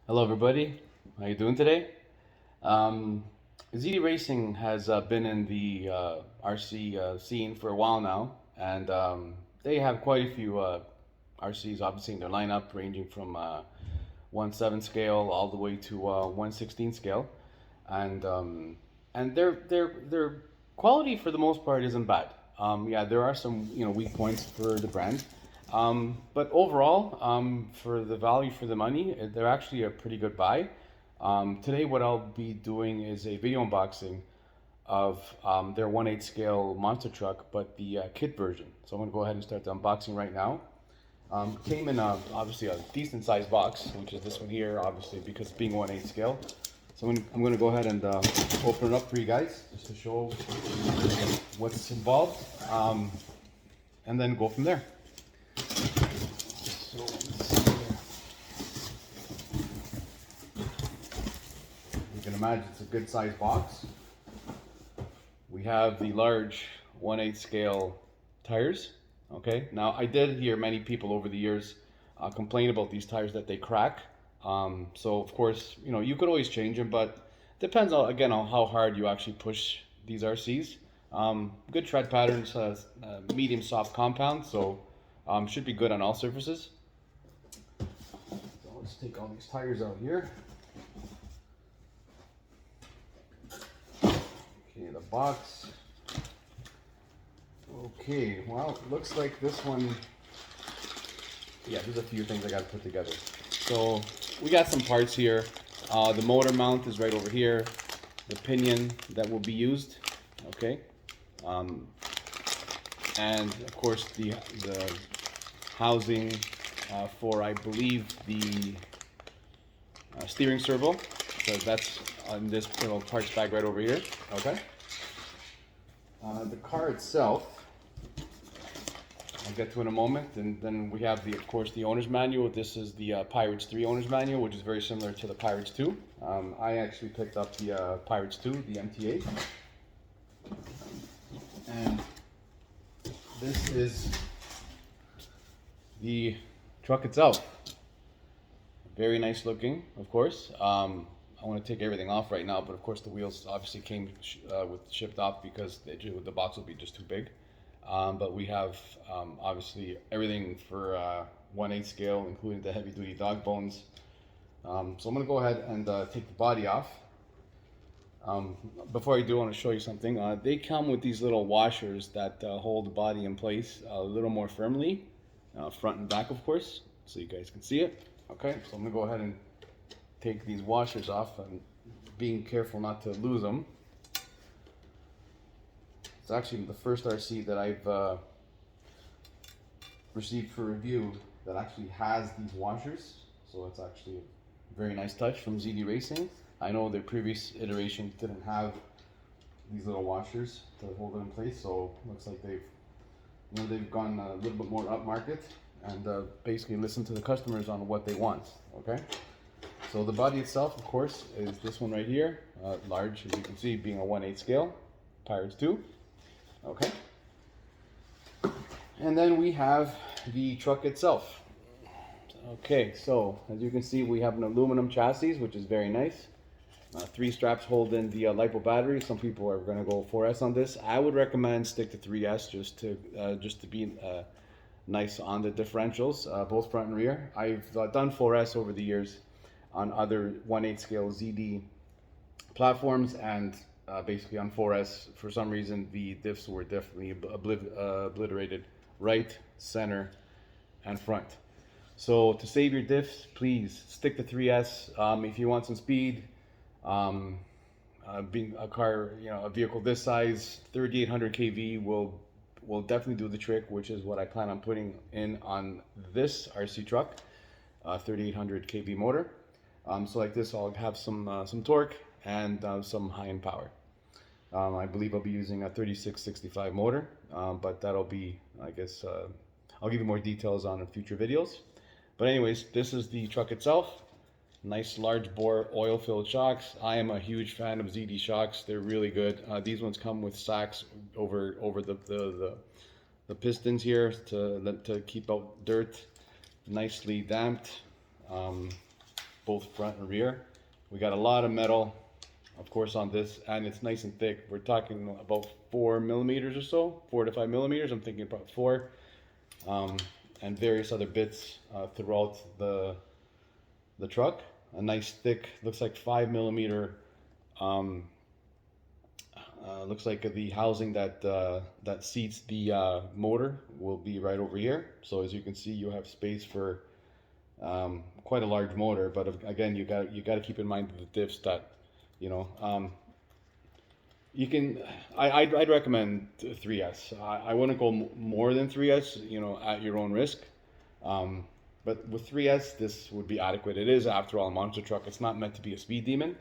Hello, everybody. How you doing today? Um, ZD Racing has been in the RC scene for a while now, and they have quite a few RCs, obviously, in their lineup, ranging from 1/7 scale all the way to 1/16 scale, and their quality for the most part isn't bad. Yeah, there are some weak points for the brand, but overall, for the value for the money, they're actually a pretty good buy. Today, what I'll be doing is a video unboxing of their 1/8 scale monster truck, but the kit version. So I'm gonna go ahead and start the unboxing right now. Came in obviously a decent sized box, which is this one here, obviously because being 1/8 scale. So I'm gonna go ahead and open it up for you guys just to show what's involved, and then go from there. So you can imagine it's a good sized box. We have the large 1/8 scale tires. Okay, now I did hear many people over the years complain about these tires that they crack. So of course, you could always change them, but depends on again on how hard you actually push these RCs. Good tread patterns, medium soft compound, so should be good on all surfaces. So let's take all these tires out here. Okay, the box. Okay, well, it looks like this one, yeah, there's a few things I got to put together. So we got some parts here. The motor mount is right over here. The pinion that will be used, okay, and of course the housing for I believe the steering servo. So that's on this little parts bag right over here. Okay. The car itself, I'll get to in a moment, and then we have of course, the owner's manual. This is the Pirates 3 owner's manual, which is very similar to the Pirates 2. I actually picked up the Pirates 2, the MTA, and this is the truck itself. Very nice looking, of course. I want to take everything off right now, but of course the wheels obviously came shipped off because the box will be just too big. But we have obviously everything for 1/8 scale, including the heavy duty dog bones. So I'm going to go ahead and take the body off. Before I do, I want to show you something. They come with these little washers that hold the body in place a little more firmly, front and back, of course, so you guys can see it. Okay, so I'm going to go ahead and take these washers off and being careful not to lose them. It's actually the first RC that I've received for review that actually has these washers, so it's actually a very nice touch from ZD Racing. I know their previous iteration didn't have these little washers to hold it in place, so it looks like they've gone a little bit more upmarket and basically listened to the customers on what they want. Okay. So the body itself, of course, is this one right here, large, as you can see, being a 1/8 scale, Pirates 2. Okay. And then we have the truck itself. Okay, so as you can see, we have an aluminum chassis, which is very nice. 3 straps hold in the LiPo battery. Some people are going to go 4S on this. I would recommend stick to 3S just to be nice on the differentials, both front and rear. I've done 4S over the years on other 1/8 scale ZD platforms, and basically on 4S, for some reason, the diffs were definitely obliterated right, center, and front. So to save your diffs, please stick to 3S. If you want some speed, being a vehicle this size, 3800 kV will definitely do the trick, which is what I plan on putting in on this RC truck, 3800 kV motor. So like this, I'll have some torque and some high-end power. I believe I'll be using a 3665 motor, but that'll be, I guess, I'll give you more details on in future videos. But anyways, this is the truck itself. Nice large bore oil filled shocks. I am a huge fan of ZD shocks. They're really good. These ones come with sacks over the pistons here to keep out dirt. Nicely damped. both front and rear. We got a lot of metal, of course, on this, and it's nice and thick. We're talking about 4 millimeters or so, 4 to 5 millimeters. I'm thinking about 4, and various other bits throughout the truck. A nice thick, looks like 5 millimeter. Looks like the housing that that seats the motor will be right over here. So as you can see, you have space for quite a large motor. But again, you got to keep in mind the diffs that, you know, you can. I'd recommend 3S. I wouldn't go more than 3S, you know, at your own risk. But with 3S, this would be adequate. It is, after all, a monster truck. It's not meant to be a speed demon.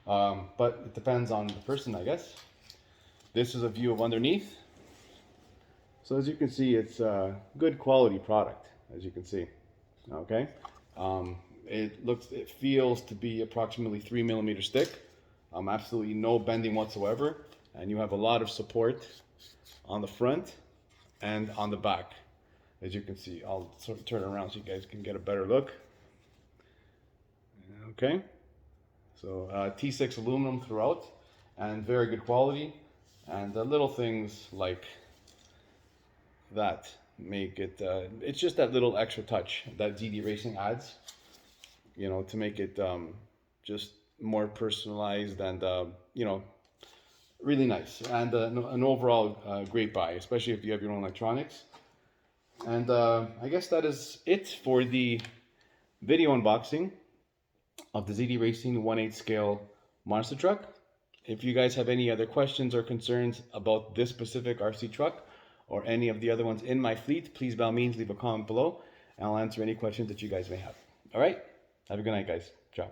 But it depends on the person, I guess. This is a view of underneath. So as you can see, it's a good quality product, as you can see. Okay. It feels to be approximately 3 millimeters thick. Absolutely no bending whatsoever. And you have a lot of support on the front and on the back. As you can see, I'll sort of turn around so you guys can get a better look. Okay. So T6 aluminum throughout, and very good quality. And the little things like that make it, it's just that little extra touch that ZD Racing adds, you know, to make it just more personalized and, you know, really nice. And an overall great buy, especially if you have your own electronics. And I guess that is it for the video unboxing of the ZD Racing 1/8 scale monster truck. If you guys have any other questions or concerns about this specific RC truck or any of the other ones in my fleet, please by all means leave a comment below and I'll answer any questions that you guys may have. All right, have a good night, guys. Ciao.